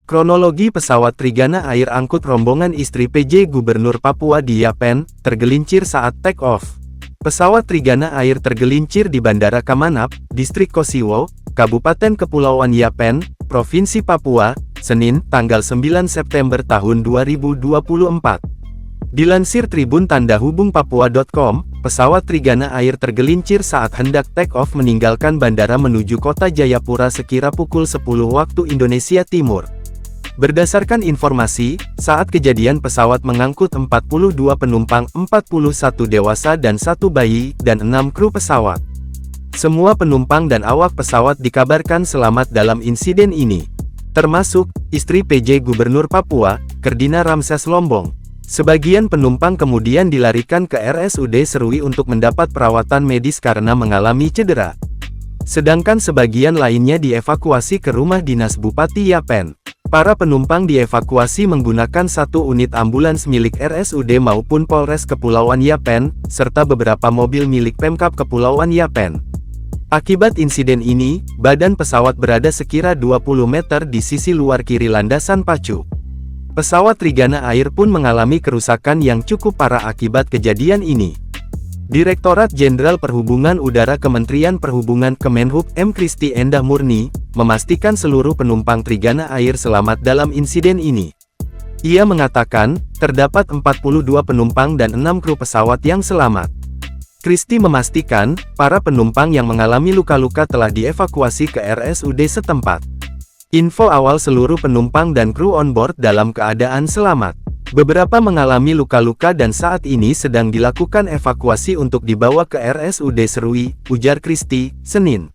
Kronologi pesawat Trigana Air angkut rombongan istri PJ Gubernur Papua di Yapen, tergelincir saat take off. Pesawat Trigana Air tergelincir di Bandara Kamanap, Distrik Kosiwo, Kabupaten Kepulauan Yapen, Provinsi Papua, Senin, tanggal 9 September tahun 2024. Dilansir Tribun Tanda Hubung Papua.com, pesawat Trigana Air tergelincir saat hendak take off meninggalkan bandara menuju kota Jayapura sekira pukul 10 waktu Indonesia Timur. Berdasarkan informasi, saat kejadian pesawat mengangkut 42 penumpang, 41 dewasa dan 1 bayi, dan 6 kru pesawat. Semua penumpang dan awak pesawat dikabarkan selamat dalam insiden ini. Termasuk, istri PJ Gubernur Papua, Kerdina Ramses Lombong. Sebagian penumpang kemudian dilarikan ke RSUD Serui untuk mendapat perawatan medis karena mengalami cedera. Sedangkan sebagian lainnya dievakuasi ke rumah dinas Bupati Yapen. Para penumpang dievakuasi menggunakan 1 unit ambulans milik RSUD maupun Polres Kepulauan Yapen, serta beberapa mobil milik Pemkab Kepulauan Yapen. Akibat insiden ini, badan pesawat berada sekira 20 meter di sisi luar kiri landasan pacu. Pesawat Trigana Air pun mengalami kerusakan yang cukup parah akibat kejadian ini. Direktorat Jenderal Perhubungan Udara Kementerian Perhubungan Kemenhub M. Kristi Endah Murni, memastikan seluruh penumpang Trigana Air selamat dalam insiden ini. Ia mengatakan, terdapat 42 penumpang dan 6 kru pesawat yang selamat. Kristi memastikan, para penumpang yang mengalami luka-luka telah dievakuasi ke RSUD setempat. Info awal seluruh penumpang dan kru on board dalam keadaan selamat. Beberapa mengalami luka-luka dan saat ini sedang dilakukan evakuasi untuk dibawa ke RSUD Serui, ujar Kristi, Senin.